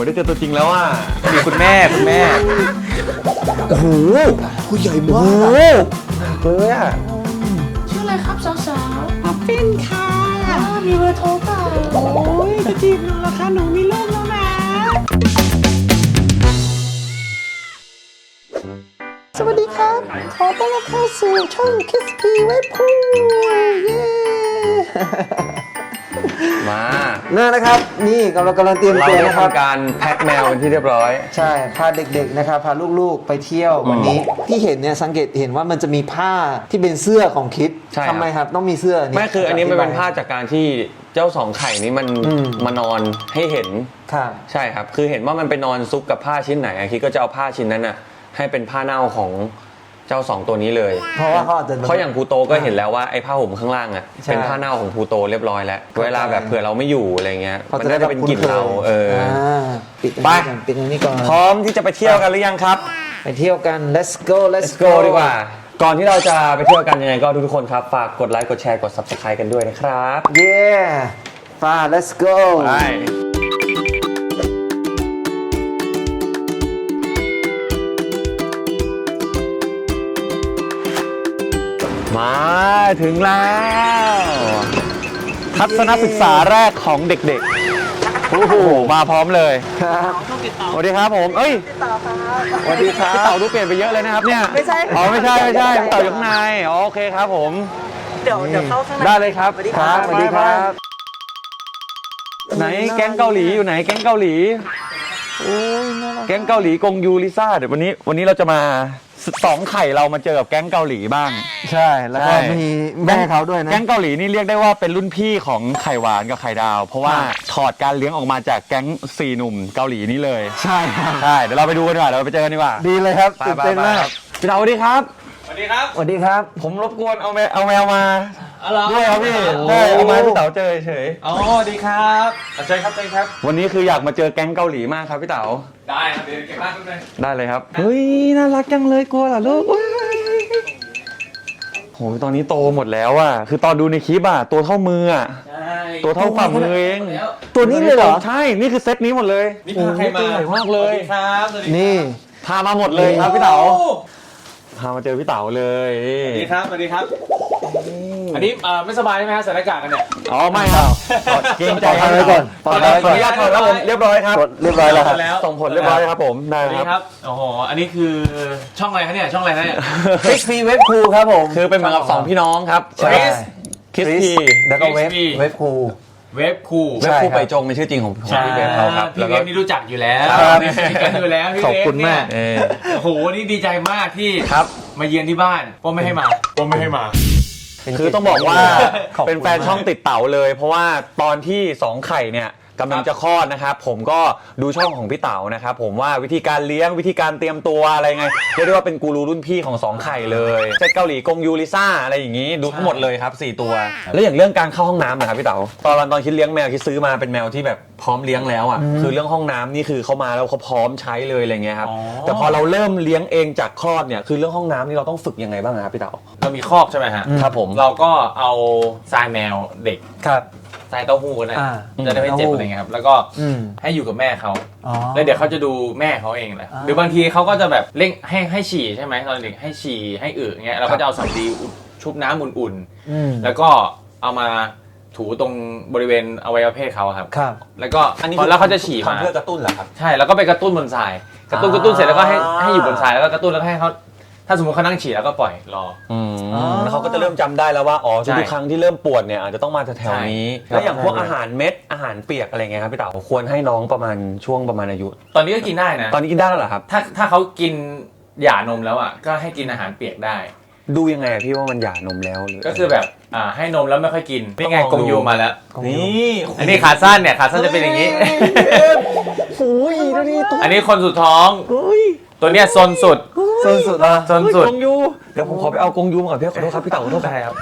ได้เจอตัวจริงแล้วอ่ะมีคุณแม่โอ้โหผู้ใหญ่มากเลยอ่ะชื่ออะไรครับสาวๆป๊อปปิ้นค่ะมีเบอร์โทรเปล่าโอ้ยจะจีบหนูเหรอคะหนูมีลูกแล้วนะสวัสดีครับ ขอต้อนรับเข้าสู่ช่องคิสพีเว็บพูเย้มานะครับนี่กำลังเตรียม เรา ตัว ได้ นะครับ ทำการแพ็คแมวเป็นที่เรียบร้อยใช่พาเด็กๆนะครับพาลูกๆไปเที่ยววันนี้ที่เห็นเนี่ยสังเกตเห็นว่ามันจะมีผ้าที่เป็นเสื้อของคิดทำไมครับต้องมีเสื้อนี่ไม่คืออันนี้มันเป็นผ้าจากการที่เจ้าสองไข่นี้มันมานอนให้เห็นใช่ครับคือเห็นว่ามันไปนอนซุกกับผ้าชิ้นไหนคิดก็จะเอาผ้าชิ้นนั้นน่ะให้เป็นผ้าเน่าของเจ้าสองตัวนี้เลยเพราะว่าเขาอย่างพลูโตก็เห็นแล้วว่าไอ้ผ้าห่มข้างล่างอ่ะเป็นผ้าเน่าของพลูโตเรียบร้อยแล้วเวลาแบบเผื่อเราไม่อยู่อะไรเงี้ยมันจะได้เป็นกลิ่นเราปิดอันนี้ก่อนพร้อมที่จะไปเที่ยวกันหรือยังครับไปเที่ยวกัน let's go ดีกว่าก่อนที่เราจะไปเที่ยวกันยังไงก็ทุกคนครับฝากกดไลค์กดแชร์กด Subscribe กันด้วยนะครับ let's go ไปมาถึงแล้วทัศนศึกษาแรกของเด็กๆโอ้โหมาพร้อมเลยครับสวัสดีครับผมเอ้ยสวัสดีครับพี่เต่าดูเปลี่ยนไปเยอะเลยนะครับเนี่ยไม่ใช่อ๋อไม่ใช่พี่เต่าอยู่ข้างในโอเคครับผมเดี๋ยวเข้าข้างในได้เลยครับสวัสดีครับไหนแก๊งเกาหลีอยู่ไหนแก๊งเกาหลีโอ้ยแก๊งเกาหลีกงยูลิซ่าเดี๋ยววันนี้เราจะมาสองไข่เรามาเจอกับแก๊งเกาหลีบ้างใช่แล้วก็มีแม่เขาด้วยนะแก๊งเกาหลีนี่เรียกได้ว่าเป็นรุ่นพี่ของไข่หวานกับไข่ดาวเพราะว่าถอดการเลี้ยงออกมาจากแก๊ง4หนุ่มเกาหลีนี้เลยใช่ครับใช่เดี๋ยวเราไปดูกันดีกว่าเราไปเจอกันดีกว่าดีเลยครับตื่นเต้นมากพี่เต่าสวัสดีครับสวัสดีครับผมรบกวนเอาแมวมาด้วยครับพี่ใช่เอามาพี่เต๋าเจอเฉยอ๋อดีครับเชิญครับวันนี้คืออยากมาเจอแก๊งเกาหลีมากครับพี่เต๋าได้ครับเดี๋ยวเก็บบ้านทุกเลยได้เลยครับเฮ้ยน่ารักจังเลยกลัวเหรอลูกโหตอนนี้โตหมดแล้วอ่ะคือตอนดูในคลิปอ่ะตัวเท่ามืออ่ะตัวเท่าฝ่ามือเองตัวนี้เลยเหรอใช่นี่คือเซตนี้หมดเลยนี่พาใครมาใหญ่มากเลยครับนี่พามาหมดเลยครับพี่เต๋าพามาเจอพี่เต๋าเลยสวัสดีครับอันนี้ไม่สบายใช่ไหมฮะใส่หน้ากากกันเนี่ยอ๋อไม่ครับเกรงใจไว้ก่อนขออนุญาตถอดแล้วผมเรียบร้อยครับเรียบร้อยแล้วครับส่งผลเรียบร้อยครับผมได้ครับโอ้โหอันนี้คือช่องอะไรคะเนี่ยช่องอะไรคะเนี่ย XP Web Cool ครับผมคือเป็นเหมือนกับ2พี่น้องครับคิสพีแล้วก็เว็บคูไปจงเป็นชื่อจริงของพี่เว็บเขาครับพี่เว็บนี่รู้จักอยู่แล้วอยู่แล้วขอบคุณมากโอ้โหนี่ดีใจมากที่มาเยือนที่บ้านก็ไม่ให้มาคือต้องบอกว่าเป็นแฟนช่องติดเต๋าเลยเพราะว่าตอนที่2ไข่เนี่ยกำลังจะคลอดนะครับผมก็ดูช่องของพี่เต๋านะครับผมว่าวิธีการเลี้ยงวิธีการเตรียมตัวอะไรไงเรียกได้ว่าเป็นกูรูรุ่นพี่ของ2ไข่เลยเซตเกาหลีกงยูลิซ่าอะไรอย่างนี้ดูทั้งหมดเลยครับ4ตัวแล้วอย่างเรื่องการเข้าห้องน้ำนะครับพี่เต๋าตอนคิดเลี้ยงแมวคิดซื้อมาเป็นแมวที่แบบพร้อมเลี้ยงแล้วอ่ะคือเรื่องห้องน้ำนี่คือเขามาแล้วเขาพร้อมใช้เลยอะไรเงี้ยครับแต่พอเราเริ่มเลี้ยงเองจากคลอดเนี่ยคือเรื่องห้องน้ำนี่เราต้องฝึกยังไงบ้างครับพี่เต๋าเรามีคอกใช่ไหมฮะครับผมเราก็เอาทรายแมวเด็กครับทรายเต้าหู้นะจะได้ไม่เจ็บอะไรเงี้ยครับแล้วก็ให้อยู่กับแม่เขาแล้วเดี๋ยวเขาจะดูแม่เขาเองแหละหรือบางทีเขาก็จะแบบเร่งให้ฉี่ใช่ไหมตอนเด็กให้ฉี่ให้อึเงี้ยเราก็จะเอาสำลีชุบน้ำอุ่นๆแล้วก็เอามาถูตรงบริเวณอวัยวะเพศเขาครับแล้วก็แล้วเขาจะฉี่มาเพื่อกระตุ้นเหรอครับใช่แล้วก็ไปกระตุ้นบนทรายกระตุ้นเสร็จแล้วก็ให้อยู่บนทรายแล้วก็กระตุ้นแล้วให้เขาถ้าสมมติเขานั่งฉี่แล้วก็ปล่อยรอแล้วเขาก็จะเริ่มจำได้แล้วว่าอ๋อทุกครั้งที่เริ่มปวดเนี่ยอาจจะต้องมาแถวๆนี้แล้วอย่างพวกอาหารเม็ดอาหารเปียกอะไรเงี้ยครับพี่เต๋าควรให้น้องประมาณช่วงประมาณอายุตอนนี้ก็กินได้นะตอนนี้กินได้แล้วเหรอครับถ้าเขากินหย่านมแล้วอ่ะก็ให้กินอาหารเปียกได้ดูยังไงพี่ว่ามันหย่านมแล้วหรือก็คือแบบให้นมแล้วไม่ค่อยกินนี่ไงกงยูมาแล้วนี่อันนี้ขาสั้นเนี่ยขาสั้นจะเป็นอย่างนี้โอ้ยดูดิอันนี้คนสุดท้องตัวเนี้ยซนสุดนะซนสุดกงยูเดี๋ยวผมขอไปเอากงยูมาก่อนพี่ขอโทษครับพี่เต๋าขอโทษครับ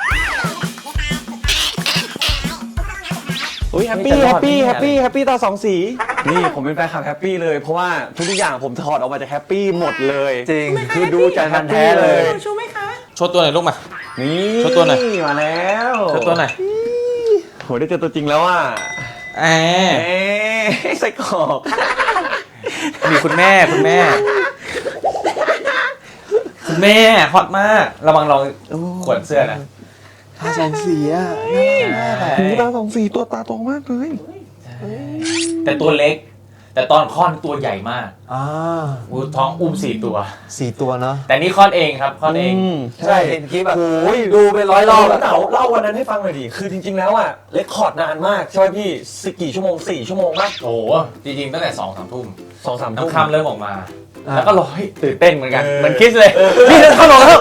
อุ้ยแฮปปี้ตา2สีนี่ผมเป็นแฟนคลับแฮปปี้เลยเพราะว่าทุกอย่างผมถอดออกมาจากแฮปปี้หมดเลยจริงคือดูจากแฮปปี้เลยชูไหมคะโชว์ตัวหน่อยลูกมานี่โชว์ตัวหน่อยมาแล้วโชว์ตัวหน่อยโหได้เจอตัวจริงแล้วอ่ะไส้กรอก มีคุณแม่ฮอตมากระวังลองขวนเสื้อนะ ตาสองสีอ่ะน่ารักมากอะ หูตาสองสีตัวตาโตมากเลย แต่ตัวเล็ก แต่ตอนคลอดตัวใหญ่มาก อ่า ท้องอุ้ม4 ตัว 4 ตัวเนาะ แต่นี่คลอดเองครับคลอดเอง ใช่เห็นคลิปแบบ โอ้ย ดูไป100 รอบ แล้ แล้ว ว เล่าวันนั้นให้ฟังหน่อยดิคือจริงๆแล้วอะเรคคอร์ดนานมากใช่ไหมพี่สิกี่ชั่วโมง4 ชั่วโมงมาก โอ้โหจริงๆตั้งแต่2-3 ทุ่ม 2-3 น้ำ ทุ่ม ค่ำเริ่มออกมา อ่า แล้วก็รอให้ตื่นเต้นเหมือนกัน เออ เหมือนคิดเลยพี่น้ำค่ำออกแล้ว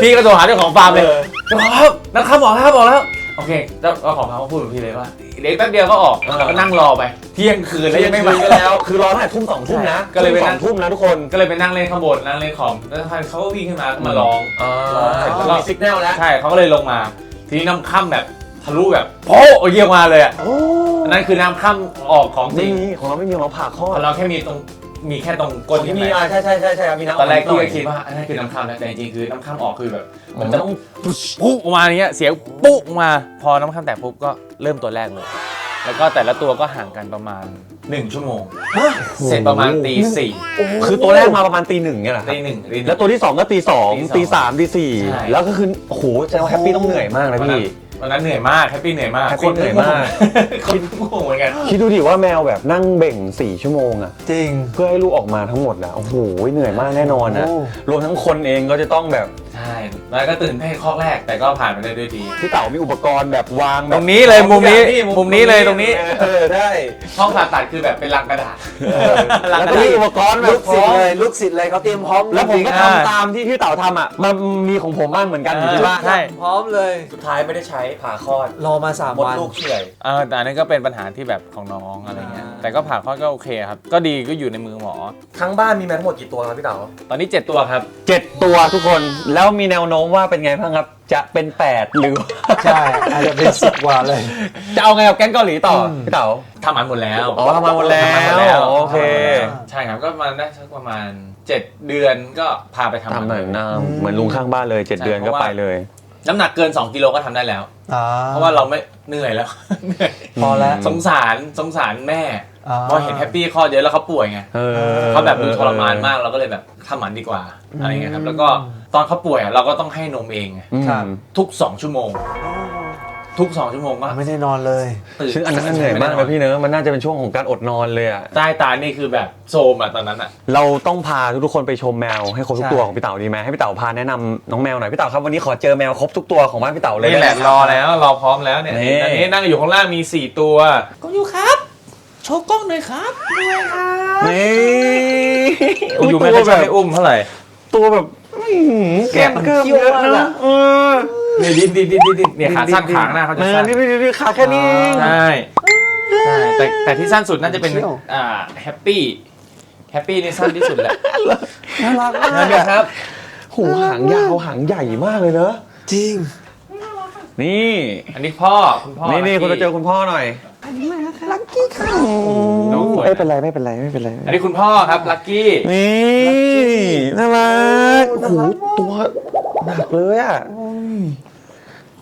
พี่ก็โทรหาเจ้าของฟาร์มเลยเจ้าของครับน้ำค่ำออกแล้วโอเคเจ้าของฟาร์มก็พูดกับพี่เลยว่าเด็กแป๊บเดียวก็ออกแล้วก็นั่งรอไปเที่ยงคืนแล้วยังไม่มา ก็แล้วคือรอตั้งแต่ทุ่ม2 ทุ่มนะ ก็เลยไปนั่ง 2 ทุ่มนะทุกคน ก็เลยไปนั่งเล่นข้างบนนั่งเล่นคอมแล้วเขาก็วิ่งขึ้นมาก็มาร้อง แล้วก็มีสัญญาณแล้ว ใช่เขาก็เลยลงมา ทีนี้น้ำค่ำแบบทะลุแบบโป๊ะเยี่ยมมาเลยอ่ะอันนั้นคือน้ำค่ำออกของจริง ของเราไม่มีของเราผ่าคลอ ข ด องเราแค่มีแค่ตรงก้น ที่ ใช่ไห มี ม ใช่มีน้ำ ตอนแรกพี่ก็คิดว่าอันนั้นคือน้ำค่ำนะแต่จริงๆคือน้ำค่ำออกคือแบบมันจะต้องปุ๊บออกมาอย่างเงี้ยเสียงปุ๊บออกมาพอน้ำค่ำแตกปุ๊บก็เริ่มตัวแรกเลย แล้วก็แต่ละตัวก็ห่างกันประมาณ1 ชั่วโมงเสร็จประมาณตี 4 คือตัวแรกมาประมาณตี 1เนี่ยแหละครับ ตี 1 แล้วตัวที่ 2 ก็ตี 2 ตี 3 ตี ใช่ 4 แล้วก็คือโอ้โหแสดงว่าแฮปปี้ต้องเหนื่อยมากนะพี่ วันนั้นเหนื่อยมากแฮปปี้เหนื่อยมาก แฮปปี้เหนื่อยมาก คนงงเหมือนกัน คิดดูดิว่าแมวแบบนั่งเบ่ง 4 ชั่วโมงอะ จริง เพื่อให้ลูกออกมาทั้งหมดนะโอ้โหเหนื่อยมากแน่นอนนะ โอ้ รวมทั้งคนเองก็จะต้องแบบ ใช่แล้วก็ตื่นให้ข้อแรกแต่ก็ผ่านไปได้ด้วยดี พี่เต๋ามีอุปกรณ์แบบวางแบบ ตรงนี้เลยมุมนี้เลยตรงนี้ ได้ ห้องผ่าตัดคือแบบเป็นลังกระดาษ แล้วก็มีอุปกรณ์แบ ลู บ กศิษย์เลยลูกศิษย์เลยเขาเตรียมพร้อม แล้วผมก็ จริงๆ ทำตามที่พี่เต๋าทำอ่ะมันมีของผมบ้างเหมือนกันอยู่ที่บ้าน ใช่ พร้อมเลย สุดท้ายไม่ได้ใช้ผ่าคลอด รอมา3 มด วัน ลูกเฉื่อย แต่อันนั้นก็เป็นปัญหาที่แบบของน้องอะไรเงี้ยแต่ก็ผ่าคลอดก็โอเคครับก็ดีก็อยู่ในมือหมอ ทั้งบ้านมีแมวทั้งหมดกี่ตัวครับพี่เต๋า ตอนนี้7 ตัวครับ 7 ตัวทุกคนแล้วมีแนวโน้มว่าเป็นไงบ้างครับ จะเป็น 8 หรือ ใช่อาจจะเป็น10 กว่าเลย จะเอาไงกับแก๊งเกาหลีต่อพี่เต๋า ทำมันหมดแล้ว อ๋อทำมาหมดแล้วโอเค ใช่ครับก็มาได้สักประมาณ7 เดือนก็พาไปทำ ทำเหมือนเหมือนลุงข้างบ้านเลย 7 เดือนก็ไปเลย น้ำหนักเกิน2 กิโลก็ทำได้แล้ว อ่า เพราะว่าเราไม่เหนื่อยแล้ว เหนื่อย พอแล้ว สงสารแม่ อ่า พอเห็นแฮปปี้คลอดเยอะแล้วเขาป่วยไง เขาแบบดูทรมานมากเราก็เลยแบบทำหมันดีกว่าอะไรเงี้ยครับแล้วก็ตอนเขาป่วยเราก็ต้องให้นมเองไง ครับ ทุก2 ชั่วโมง ทุก2 ชั่วโมงก็ ไม่ได้นอนเลย ตื่น ซึ่งอันนั้นเหนื่อยมากนะพี่เนอะมันน่าจะเป็นช่วงของการอดนอนเลยอ่ะ ใต้ตานี่คือแบบโซมอ่ะตอนนั้นอ่ะ เราต้องพาทุกๆคนไปชมแมวให้ครบทุก ใช่ ตัวของพี่เต๋าดีไหมให้พี่เต๋าพาแนะนำน้องแมวหน่อยพี่เต๋าครับวันนี้ขอเจอแมวครบทุกตัวของบ้านพี่เต๋าเลย นี่แหละ ได้ไม รอแล้วรอพร้อมแล้วเนี่ย นี่ อันนี้นั่งอยู่ข้างล่างมี4 ตัว กล้องอยู่ครับ โชว์กล้องหน่อยครับด้วยครับ นี่ อยู่ไม่ได้ใช่ไม่อุ้มเท่าไหร่ ตัวแบบแก้มเกิมเยอะนะเออ เนี่ยดินเนี่ยขาสั้นขาหน้าเขาจะสั้น นี่ขาแค่นี้ ใช่แต่ที่สั้นสุดน่าจะเป็น เขี้ยว แฮปปี้นี่สั้นที่สุดแหละ น่ารักมาก นั่นเนี่ยครับ หูหางยาวหางใหญ่มากเลยเนอะ จริง นี่ อันนี้พ่อคุณพ่อ นี่คุณจะเจอคุณพ่อหน่อย ลักกี้ค่ะ น้องสวย ไม่เป็นไรไม่เป็นไร อันนี้คุณพ่อครับลักกี้ นี่น่ารักโอ้โหตัวหนักเลยอ่ะ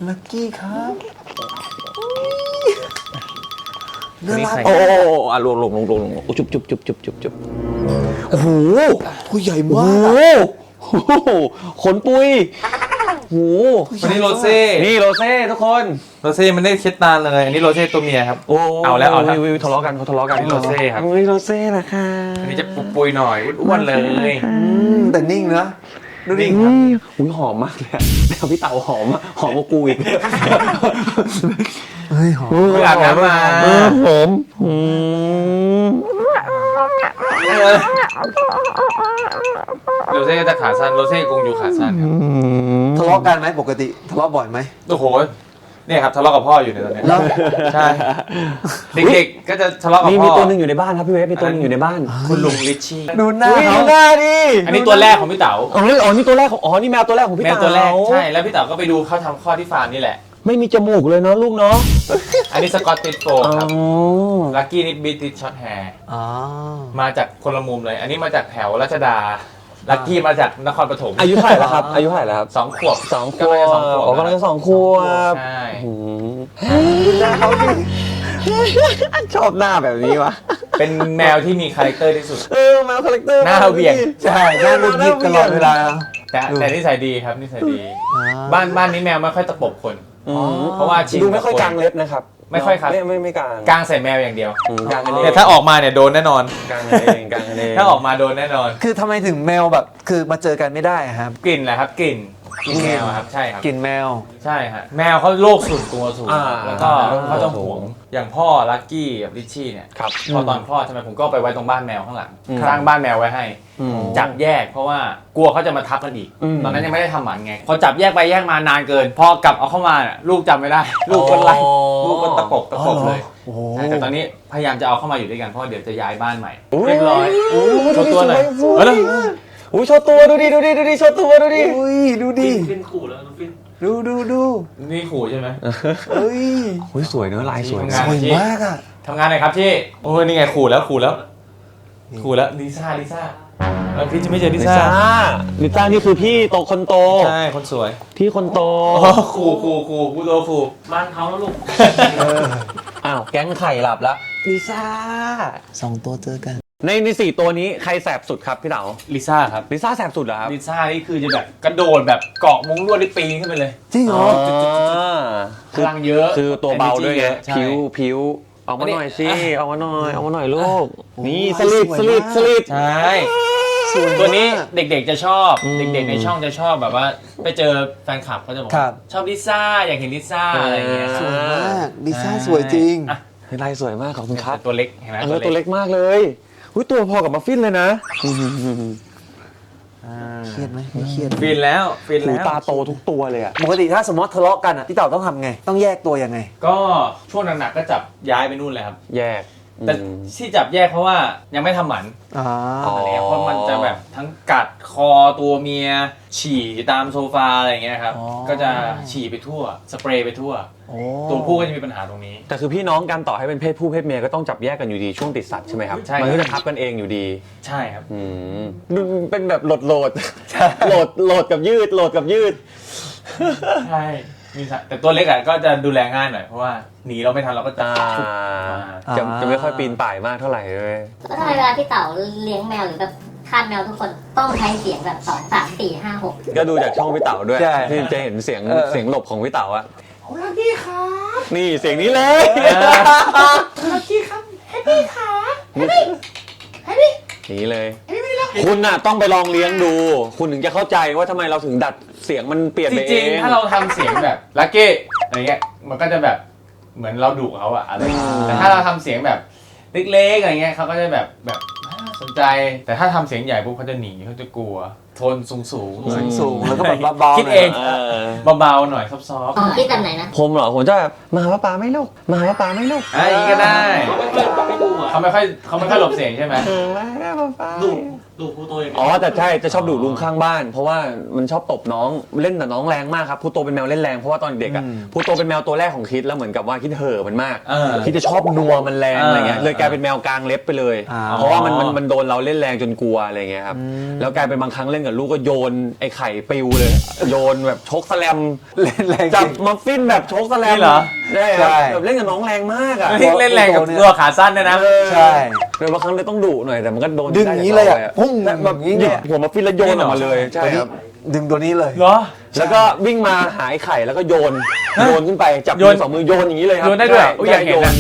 ลักกี้ครับ อันนี้ใคร โอ้อ่ะลงจุบโอ้โห ผู้ใหญ่ โอ้ มาก โหขนปุยโอ้โห อันนี้โรเซ่ นี่โรเซ่ทุกคน โรเซ่มันได้เช็ดตาเลย อันนี้โรเซ่ตัวเมียครับ โอ้ เอาแล้ว วิวทะเลาะกันเขาทะเลาะกัน นี่โรเซ่ครับ โรเซ่นะคะ อันนี้จะปุยๆหน่อยอ้วนๆเลย แต่นิ่งนะดูดิ อุ้ยหอมมากเลยอะแมวพี่เต่าหอมอะหอมกว่ากูอีก เฮ้ยหอม เพิ่งอาบน้ำมา หอม โรเซ่ก็จะขาสั้นโรเซ่กงอยู่ขาสั้นครับ ทะเลาะกันไหมปกติทะเลาะบ่อยไหม โอ้โหเนี่ยครับทะเลาะกับพ่ออยู่ในตอนเนี้ย แล้ว ใช่เด็กๆก็จะทะเลาะกับ มี พ่อ ตัวหนึ่งอยู่ในบ้านครับพี่เวฟมีตัวหนึงอยู่ในบ้าน คุณลุงลิชชี่ ดูหน้า อุ้ย เขา ดูหน้าดิ อันนี้ตัวแรกของพี่เต๋า อ๋อนี่ตัวแรกของนี่แมวตัวแรกของพี่ แมว เต๋า ตัวแรกใช่แล้วพี่เต๋าก็ไปดูเขาทำข้อที่ฟาร์มนี่แหละ ไม่มีจมูกเลยเนาะลูกเนาะ อันนี้สกอตติชโฟลด์ครับ อ๋อ ลักกี้นิดบิติชช็อตแฮร์ อ๋อ มาจากคนละมุมเลย อันนี้มาจากแถวรัชดาลักกี้มาจากนครปฐม อายุเท่าไหร่แล้วครับอายุเท่าไหร่แล้วครับ 2 ขวบ สองข กำ ว ลังจะ บ 2 ขวบ อ๋อกำลังจะ2 ขวบ ใช่ ชอบหน้าแบบนี้วะ เป็นแมวที่มีคาแรคเตอร์ที่สุด แมวคาแรคเตอร์ หน้าเหวี่ยง ใช่หน้าหงุดหงิดตลอดเวลา แต่นิสัยดีครับนิสัยดี บ้านนี้แมวไม่ค่อยตะปบคนเพราะว่าชิน ดูไม่ค่อยกางเล็บนะครับ ไม่ค่อยครับ ไม่กาง กางใส่แมวอย่างเดียว กางกันเอง เนี่ยถ้าออกมาเนี่ยโดนแน่นอน กางกันเองกางกันเอง ถ้าออกมาโดนแน่นอน คือทำไมถึงแมวแบบคือมาเจอกันไม่ได้อะครับ กลิ่นแหละครับกลิ่นแมวครับใช่ครับ กลิ่นแมว ใช่ฮะแมวเขาโรคส่วนตัวสูง อ่า แล้วก็ โรคส่วนตัว เขาจะห่วงอย่างพ่อลักกี้กับลิชชี่เนี่ย ครับ พอตอนคลอดใช่ไหมผมก็ไปไว้ตรงบ้านแมวข้างหลังสร้างบ้านแมวไว้ให้ จับแยกเพราะว่ากลัวเขาจะมาทับกันอีก ตอนนั้นยังไม่ได้ทำหมันไงพอจับแยกไปแยกมานานเกิน พอกลับเอาเข้ามาเนี่ยลูกจำไม่ได้ ลูกก็ไล่ลูกก็ตะปบเลยใช่แต่ตอนนี้พยายามจะเอาเข้ามาอยู่ด้วยกันเพราะเดี๋ยวจะย้ายบ้านใหม่เรียบร้อยโชว์ตัวหน่อยเฮ้ย อุ้ยโชว์ตัวดูดิโชว์ตัวดูดิ อุ้ยดูดิ ฟินขู่แล้วน้องฟิน ดู นี่ขู่ใช่ไหม เฮ้ย อุ้ยสวยเนอะลายสวย ทำ นะ งาน สวยมากอ่ะ ทำงานหน่อยครับที่โอ้ยนี่ไงขู่แล้วลิซ่าแล้วพี่จะไม่เจอลิ ลิ ซ่า ซ่าลิซ่านี่คือพี่โตคนโต ใช่คนสวย พี่คนโต อ๋อขู่พูดโลขู่ บ้านเขาแล้วลูก อ้าวแก๊งไข่หลับละ ลิซ่าสองตัวเจอกัน ใน4ตัวนี้ใครแสบสุดครับพี่เต๋า ลิซ่าครับ ลิซ่าแสบสุดเหรอครับ ลิซ่านี่คือจะแบบกระโดดแบบเกาะมุ้งลวดได้ปีนขึ้นไปเลย จริงเหรอ พลังเยอะ คือตัวเบาด้วยไง ใช่ ผิวเอามาหน่อยสิ อันนี้ เอามาหน่อยลูกนี่ส ส ลิ วย ด มาก สลิด ใช่ตัวนี้เด็กๆจะชอบ เด็กๆในช่องจะชอบแบบว่าไปเจอแฟนคลับเขาจะบอก ครับ ชอบลิซ่าอยากเห็นลิซ่าอะไรอย่างเงี้ย สวยมากลิซ่าสวยจริง อ่ะ ลายสวยมากขอบคุณครับ ตัวเล็กเห็นไหม ตัวเล็กมากเลยอุ้ยตัวพอกับมัฟฟินเลยนะ เครียดไหมไม่เครียด ฟินแล้ว หูตาโตทุกตัวเลยอะ ปกติถ้าสมมติทะเลาะกันอ่ะพี่เต่าต้องทำไง ต้องแยกตัวยังไง ก็ช่วงหนักๆก็จับย้ายไปนู่นเลยครับ แยก แต่ที่จับแยกเพราะว่ายังไม่ทำหมัน อ๋อ อะไรเงี้ยเพราะมันจะแบบทั้งกัดคอตัวเมีย ฉี่ตามโซฟาอะไรเงี้ยครับ ก็จะฉี่ไปทั่ว สเปรย์ไปทั่ว ตัวผู้ก็จะมีปัญหาตรงนี้ แต่คือพี่น้องกันต่อให้เป็นเพศผู้เพศเมียก็ต้องจับแยกกันอยู่ดีช่วงติดสัตว์ใช่ไหมครับ ใช่ มันก็จะทับกันเองอยู่ดี ใช่ครับ ดูเป็นแบบโหลดโหลดกับยืดโหลดกับยืด ใช่มีสัตว์แต่ตัวเล็กอ่ะก็จะดูแลง่ายหน่อยเพราะว่าหนีเราไม่ทันเราก็จะชุบมา จะไม่ค่อยปีนป่ายมากเท่าไหร่เลย แล้วทำไมเวลาพี่เต๋าเลี้ยงแมวหรือแบบคาดแมวทุกคนต้องใช้เสียงแบบ2 3 4 5 6ก็ดูจากช่องพี่เต๋าด้วย ใช่ ที่จะเห็นเสียงหลบของพี่เต๋าอะ ลักกี้ครับ นี่เสียงนี้เลย ลักกี้ครับแฮปปี้ขาแฮปปี้แฮปปี้ นี่เลย คุณน่ะต้องไปลองเลี้ยงดู คุณถึงจะเข้าใจว่าทำไมเราถึงดัดเสียงมันเปลี่ยน จ ไปเอ ริง ง ๆถ้าเราทำเสียงแบบลักกี้อะไรเงี้ยมันก็จะแบบเหมือนเราดุเขาอะอะไรแต่ถ้าเราทำเสียงแบบเล็กๆอะไรเงี้ยเขาก็จะแบบสนใจ แต่ถ้าทำเสียงใหญ่ปุ๊บเขาจะหนีเขาจะกลัวโทนสูงสูงแล้วก็แบบเบาๆ คิด หน่อย เองเบาๆหน่อยซอฟต์ ของคิดแบบไหนนะ ผมเหรอผมจะแบบมาหาป้าไม่ลูกมาหาป้าไม่ลูก ๆอย่างนี้ก็ได้ ไม่ดูอ่ะ เขาไม่ค่อยหลบเสียงใช่ไหม มาได้ป้า ดูผู้ตัวอย่าง อ๋อแต่ใช่จะชอบดุลุงข้างบ้าน เพราะว่ามันชอบตบน้องเล่นแต่น้องแรงมากครับผู้โตเป็นแมวเล่นแรงเพราะว่าตอนเด็กอ่ะผู้โตเป็นแมวตัวแรกของคิดแล้วเหมือนกับว่าคิดเห่อมันมากคิดจะชอบนัวมันแรงอะไรเงี้ยเลยกลายเป็นแมวกลางเล็บไปเลย เพราะว่ามันโดนเราเล่นแรงจนกลัวอะไรเงี้ยครับแล้วกลายเป็นบางครั้งเล่นกับลูกก็โยนไอ้ไข่ปิวเลยโยนแบบชกสแลม เล่นแรง จั จ บ ริง มัฟฟินแบบชกสแลม นี่เหรอ ใช่ครับแบบเล่นกับน้องแรงมากอ่ะ เล่นแรงกับตัวขาสั้นด้วยนะ ใช่ เลยบางครั้งเลยต้องดุหน่อยแต่มันก็โดน ดึงอย่างนี้เลยอ่ะพุ่ง แบบ อย่างนี้ หยิ เนี่ บ ย หัวมัฟฟินแล้วโยนออกมาเลยใช่ครับ ดึงตัวนี้เลย เหรอ แล้วก็วิ่งมาหาไอ้ไข่แล้วก็โยนขึ้นไปจับ โย มือน 2 มือโยนอย่างนี้เลยครับ โยนได้ด้วย ใช่ อุ๊ยอยากเห็น โย นะ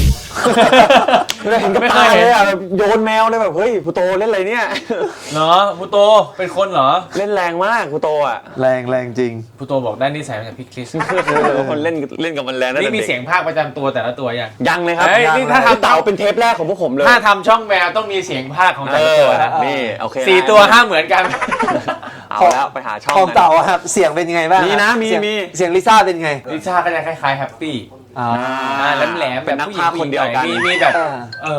เห็นกับ ไม่เค ตาย เห็น เลยอ่ะแบบโยนแมวเลยแบบเฮ้ยผู้โตเล่นอะไรเนี่ย เหรอพุโตเป็นคนเหรอ เล่นแรงมากผู้โตอ่ะ แรงจริง พุโตบอกได้นิสัยมาจากพี่คริส คนเล่นกับมันแรงตั้ง นี่ แต่ มี ด็ก เสียงภาคประจำตัวแต่ละตัวยัง ยังเลยครับ เฮ้ยนี่ถ้าทำ เต่าเป็นเทปแรกของพวกผมเลย ถ้าทำช่องแมวต้องมีเสียงภาคของแต่ละตัวนะ นี่โอเค 4 ตัวห้ามเหมือนกัน เอาแล้วไปหาช่อง ของเต่าอะครับเสียงเป็นยังไงบ้าง มีนะ เสียง มี เสียงลิซ่าเป็นไง ลิซ่าก็จะคล้ายๆแฮปปี้ แหลมๆ เป็นนักพากย์คนเดียวกัน มีแบบ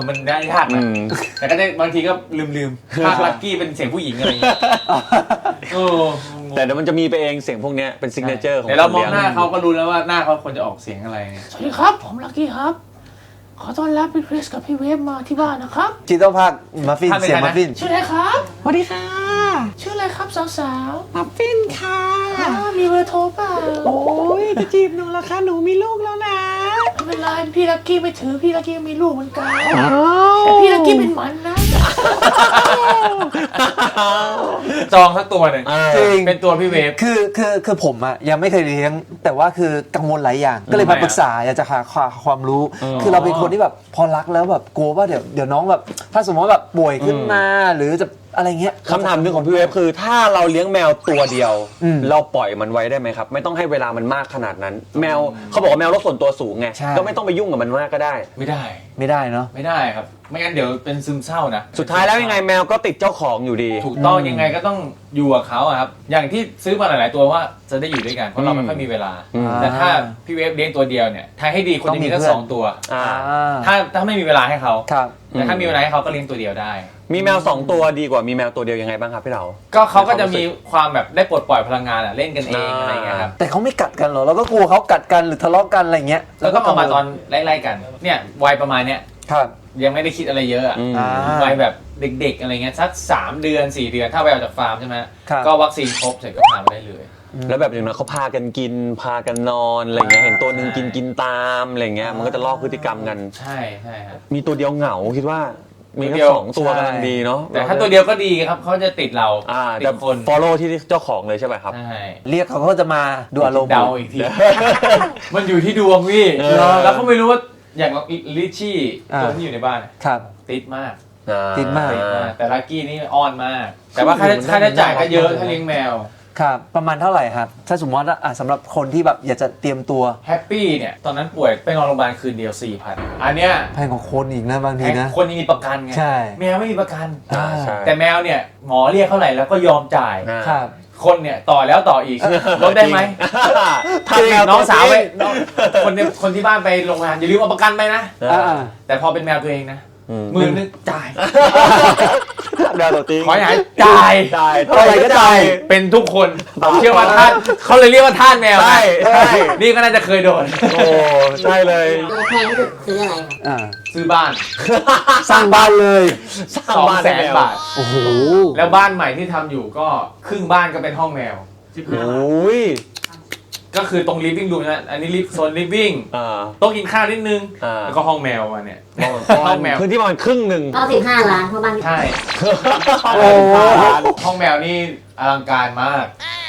มันได้ยาก อื นะ ม แต่ก็ได้บางทีก็ลืมภาคลักกี้เป็นเสียงผู้หญิงอะไรอย่างเงี้ยโอ้ แต่เดี๋ยวมันจะมีไปเองเสียงพวกเนี้ยเป็นซิกเนเจอร์ของ เดี๋ยวเรามอง ค หน้า ลี้ย เขาก็รู้แล้วว่าหน้าเขาควรจะออกเสียงอะไร สวัสดีครับ ผมลักกี้ครับ ขอต้อนรับพี่คริสกับพี่เวฟมาที่บ้านนะครับ คิดต้องพากมัฟฟินเสียงมัฟฟิน ชื่ออะไรครับ สวัสดีค่ะ ชื่ออะไรครับสาว มัฟฟินค่ะ ๆมีเบอร์โทรเปล่า โอ้ยจะจีบหนูแล้วค่ะหนูมีลูกแล้วนะ ไม่เป็น เป็นไรพี่ลักกี้ไม่ถือพี่ลักกี้มีลูกเหมือนกันแต่พี่ลักกี้เป็นหมันนะ จองสักตัวหนึ่ง จริง เป็นตัวพี่เวฟ คือผมอะยังไม่เคยเลี้ยง แต่ว่าคือกังวลหลายอย่าง ก็เลยมาปรึกษาอยากจะหาความรู้ คือเราเป็นคนที่แบบพอรักแล้วแบบกลัวว่าเดี๋ยวน้องแบบถ้าสมมติว่าแบบป่วยขึ้นมาหรือจะอะไรเงี้ย คำถามหนึ่งของพี่เวฟคือถ้าเราเลี้ยงแมวตัวเดียว เราปล่อยมันไว้ได้ไหมครับ ไม่ต้องให้เวลามันมากขนาดนั้น แมวเขาบอกว่าแมวโลกส่วนตัวสูงไง ใช่ ก็ไม่ต้องไปยุ่งกับมันมากก็ได้ ไม่ได้ ไม่ได้เนาะ ไม่ได้ครับ ไม่งั้นเดี๋ยวเป็นซึมเศร้านะ สุดท้ายแล้วยังไงแมวก็ติดเจ้าของอยู่ดี ถูกต้องยังไงก็ต้องอยู่กับเขาอะครับ อย่างที่ซื้อมาหลาย ๆ ตัวว่าจะได้อยู่ด้วยกันเพราะเราไม่ค่อยมีเวลา แต่ถ้าพี่เวฟเลี้ยงตัวเดียวเนี่ยทางให้ดีควรจะมีทั้ง ต้องมีเพื่อน สองตัว อ่า ถ้าไม่มีเวลาให้เขา ครับ แต่ถ้ามีเวลาให้เขาก็เลี้ยงตัวเดียวได้ มีแมว2ตัวดีกว่ามีแมวตัวเดียวยังไงบ้างครับพี่เรา ก็เขาก็จะมีความแบบได้ปลดปล่อยพลังงานอะเล่นกันเองอะไรอย่างเงี้ยครับ แต่เขาไม่กัดกันเหรอเราก็กลัวเขากัดกันหรือทะเลาะกันอะไรเงี้ย แล้วก็มาตอนไล่ๆกันเนี่ยวัยประมาณเนี้ย ครับ ยังไม่ได้คิดอะไรเยอะอะ อ่า วัยแบบเด็ก ๆ อะไรเงี้ยสัก3 เดือน 4 เดือนถ้าไปเอาจากฟาร์มใช่ไหม ครับ ก็วัคซีนครบเสร็จก็พามาได้เลย แล้วแบบอย่างนั้นเขาพากันกินพากันนอนอะไรเงี้ยเห็นตัวหนึ่งกินตามอะไรเงี้ยมันก็จะลอกพฤติกรรมกัน ใช่ครับ มีตัวเดียวเหงาคิดว่ามี ตัว แค่ เดียว 2 ตัวกำลังดีเนาะ แต่ถ้าตัวเดียวก็ดีครับเขาจะติดเรา ติ แต่ ดคน follow ที่เจ้าของเลยใช่ไหมครับ ใช่ เรียกเขาก็จะมาดูอารมณ์ เดาอีกที มันอยู่ที่ดวงพี่ แล้วก็ไม่รู้ว่าอย่างลิชชี่ตัวที่อยู่ในบ้านอะ ครับ ติดมาก ติดมาก แต่ลักกี้นี่อ้อนมาก แต่ว่าค่าใช้จ่ายก็เยอะถ้าเลี้ยงแมว ครับประมาณเท่าไหร่ครับ ถ้าสมมติว่าสำหรับคนที่แบบอยากจะเตรียมตัว แฮปปี้เนี่ยตอนนั้นป่วยไปนอนโรงพยาบาลคืนเดียว 4,000 อันเนี้ย แพงกว่าคนอีกนะบางทีนะ คนยังมีประกันไง ใช่ แมวไม่มีประกัน ใช่ แต่แมวเนี่ยหมอเรียกเท่าไหร่แล้วก็ยอมจ่าย ครับ คนเนี่ยต่อแล้วต่ออีกลดได้ไหม ถ้าแมว น้องสาวไป ตัวจริง คนที่บ้านไปโรงพยาบาลอย่าลืมเอาประกันไปนะ แต่พอเป็นแมวตัวเองนะ10,000จ่าย แมวตัวจริง ขอให้หายจ่าย เท่าไหร่ก็จ่าย เป็นทุกคนผมเชื่อว่าท่านเขาเลยเรียกว่าท่านแมวนะ ใช่ใช่ นี่ก็น่าจะเคยโดน โอ้ใช่เลย ตัวแพงที่สุดซื้ออะไรครับ ซื้อบ้าน สร้างบ้านเลย 200,000 บาท โอ้โห แล้วบ้านใหม่ที่ทำอยู่ก็ครึ่งบ้านก็เป็นห้องแมว โอ้ย ก็คือตรง living room นะอันนี้โซน living โต๊ะกินข้าวนิดนึง แล้วก็ห้องแมวมาเนี่ยห้องแมว พื้นที่ประมาณครึ่งหนึ่ง ก็15 ล้านเพราะบ้าน ใช่ โอ้ ห้องแมวนี่อลังการมาก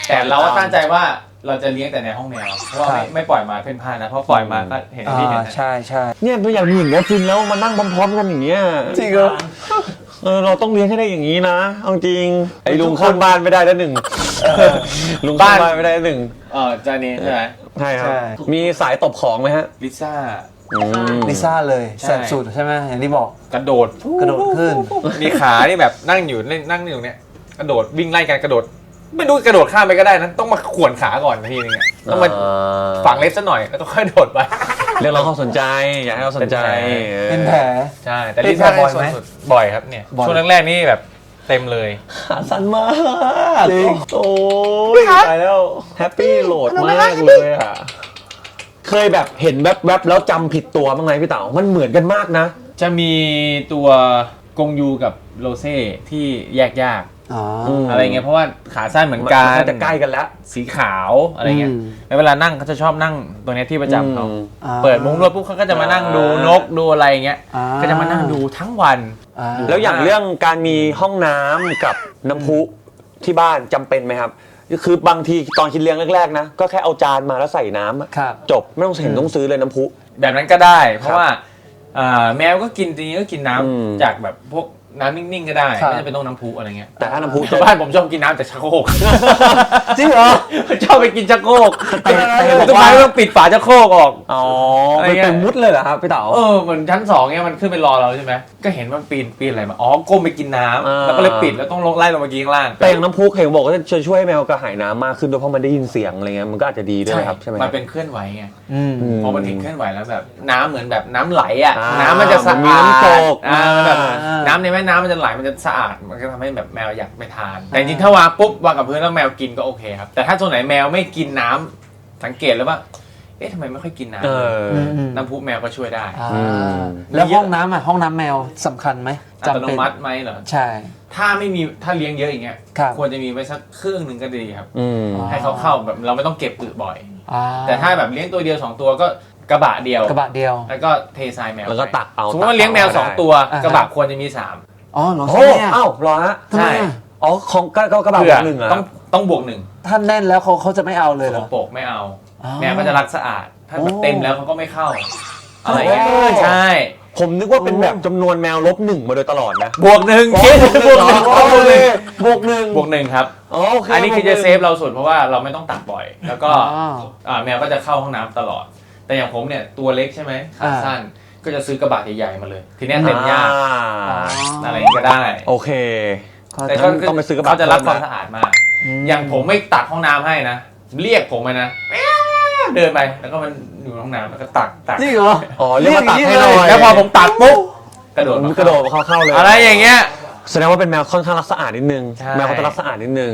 แต่เราก็ตั้งใจว่าเราจะเลี้ยงแต่ในห้องแมว เพราะว่าไม่ปล่อยมาเพ่นพ่านนะ เพราะปล่อยมาก็เห็นที่เห็นนะ ใช่ใช่ เนี่ยตัวอย่างมีอย่างนี้ยฟินแล้วมานั่งพร้อมๆกันอย่างเงี้ย จริงเหรอ เราต้องเลี้ยงให้ได้อย่างนี้นะเอาจริงไอ้ลุงข้างบ้านไม่ได้แล้วหนึ่งลุงข้างบ้านไม่ได้แล้วหนึ่ง จานี้ใช่ไหม ใช่ครับ ใช่ มีสายตบของไหมฮะ ลิซ่า ลิซ่าเลย ใช่ แสบสุดใช่ไหมอย่างที่บอก กระโดด กระโดดขึ้น มีขานี่แบบนั่งอยู่นั่งอยู่เนี่ยกระโดดวิ่งไล่กันกระโดด ไม่รู้กระโดดข้ามไปก็ได้นะต้องมาข่วนขาก่อนทีนึงอะต้องมาฝังเล็บซะหน่อยแล้วก็ค่อยโดดไป เรียกเราเข้าสนใจอยากให้เราสนใจ เป็นแผล ใช่แต่ลิซ่า เป็นแผลบ่อยไหม สุดบ่อยครับเนี่ย บ่อย ช่วงแรกๆนี่แบบเต็มเลย ขาสั้นมาก จริง โอ้ยตายแล้วแฮปปี้โหลดมากเลยอ่ะเคยแบบเห็นแวบๆแล้วจำผิดตัวบ้างไหมพี่เต๋ามันเหมือนกันมากนะ จะมีตัวกงยูกับโรเซ่ที่แยกยาก อ๋อ อะไรเงี้ยเพราะว่าขาสั้นเหมือนกัน จะใกล้กันแล้ว สีขาวอะไรเงี้ย อืม แล้วเวลานั่งเขาจะชอบนั่งตรงเนี้ยที่ประจำเขา อ่า เปิดมุ้งรถปุ๊บเขาก็จะมานั่งดูนกดูอะไรเงี้ย อ่า ก็จะมานั่งดูทั้งวัน อ่า แล้วอย่างเรื่องการมีห้องน้ำกับน้ำพุที่บ้านจำเป็นไหมครับคือบางทีตอนคิดเลี้ยงแรกๆนะก็แค่เอาจานมาแล้วใส่น้ำอะ ครับ จบไม่ต้องเห็นต้องซื้อเลยน้ำพุ แบบนั้นก็ได้ เพราะว่าแมวก็กินจริงๆก็กินน้ อืม ำจากแบบพวกน้ำนิ่งๆก็ได้ ครับ ไม่จำเป็นต้องน้ำพุอะไรเงี้ย แต่ถ้าน้ำพุ แต่บ้านผมชอบกินน้ำจากชักโครก จริงเหรอ ชอบไปกินชักโครก แต่บอกว่า ทุกครั้งต้องปิดฝาชักโครกออก อ๋อ อะไร เป็น เงี้ย เป็นมุดเลยเหรอครับพี่เต๋า เหมือนชั้น2เนี่ยมันขึ้นไปรอเราใช่ไหมก็เห็นมันปีนอะไรมาอ๋อก้มไปกินน้ำแล้วก็เลยปิดแล้วต้องลงไล่ลงมากินข้างล่าง แต่อย่างน้ำพุเห็นบอกว่าจะช่วยให้แมวกระหายน้ำมากขึ้นด้วยเพราะมันได้ยินเสียงอะไรเงี้ยมันก็อาจจะดีด้วยนะครับใช่ไหม มันเป็นเคลื่อนไหวไง อืม พอมันเห็นเคลื่อนไหวแล้วแบบน้ำเหมือนแบบน้ำไหลอ่ะ อ่า น้ำมันจะสะ มันมี อาด น้ำตก แบบ อ่า น้ำในแม่น้ำมันจะไหลมันจะสะอาดมันก็ทำให้แบบแมวอยากไปทาน แต่จริงๆถ้าวางปุ๊บวางกับพื้นแล้วแมวกินก็โอเคครับแต่ถ้าตัวไหนแมวไม่กินน้ำสังเกตแล้วว่าเอ๊ะทำไมไม่ค่อยกินน้ เออ ำน้ำพุแมวก็ช่วยได้ อ่า อืม แล้วห้องน้ำห้องน้ำแมวสำคัญไหม อัต จำ โน เป็น มัติไหมเหรอ ใช่ ถ้าเลี้ยงเยอะอย่างเงี้ย ครับ ควรจะมีไว้สักครึ่งหนึ่งก็ดีครับ อืม ให้เขาเข้าแบบเราไม่ต้องเก็บอึบ่อย อ่า แต่ถ้าแบบเลี้ยงตัวเดียว2ตัวก็ กระบะเดียว กระบะเดียว แล้วก็เททรายแมว แล้วก็ตักเอา สมมติว่าเลี้ยงแมว 2 ตัว อ่าฮะ กระบะควรจะมี 3 อ๋อเหรอ โอ้ ใช่ไหม เอ้าเหรอฮะ ทำไมอะ อ๋อของกระบะ เพื่ บ อ วกหนึ่งเหรอ ต้องบวก ถ้าแน่นแล้วเขาจะไม่เอาเลย 1 เห ส ร ก อ ปรกไม่เอา อ๋อ แมวก็จะรักสะอาด ถ้าแบบ โอ้ เต็มแล้วเขาก็ไม่เข้าอะไรเงี้ย โอ้ ใช่ ผมนึกว่าเป็นแบบจำนวนแมวลบหนึ่งมาโดยตลอดนะ บวก 1คิดบวก 1 โอเคบวกหนึ่ง บวก 1ครับ โอเค อันนี้คือจะเซฟเราสุดเพราะว่าเราไม่ต้องตักบ่อย แล้วก็ อ๋อ แมวก็จะเข้าห้องน้ำตลอด แต่อย่างผมเนี่ยตัวเล็กใช่ไหมขาสั้นก็จะซื้อกระบะใหญ่ๆมาเลย ทีเนี้ยเต็มยากอะไรอย่างงี้ก็ได้ โอเค แต่ก็ ต้องไปซื้อกระบะ เขาจะรักความ เพิ่มนะ สะอาดมาก อย่างผมไม่ตักห้องน้ำให้นะ เรียกผมไปนะเดินไปแล้วก็มันอยู่ในห้องน้ำแล้วก็ตัก จริงเหรอ อ๋อเรียกมาตักให้หน่อย แล้วพอผมตักปุ๊บกระโดด ผม มาก ระโดดเข้าเลย อะไรอย่างเงี้ย แสดงว่าเป็นแมวค่อนข้างรักสะอาดนิดนึง ใช่ แมวเขาจะรักสะอาดนิดนึง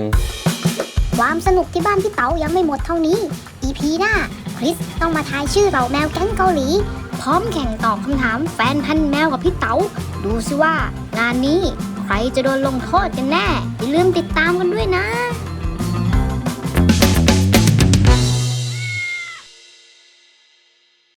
ความสนุกที่บ้านพี่เต๋ายังไม่หมดเท่านี้ EP หน้าคริสต้องมาทายชื่อเหล่าแมวแก๊งเกาหลี พร้อมแข่งตอบคำถามแฟนพันธุ์แมวกับพี่เต๋าดูสิว่างานนี้ใครจะโดนลงโทษกันแน่ อย่าลืมติดตามกันด้วยนะ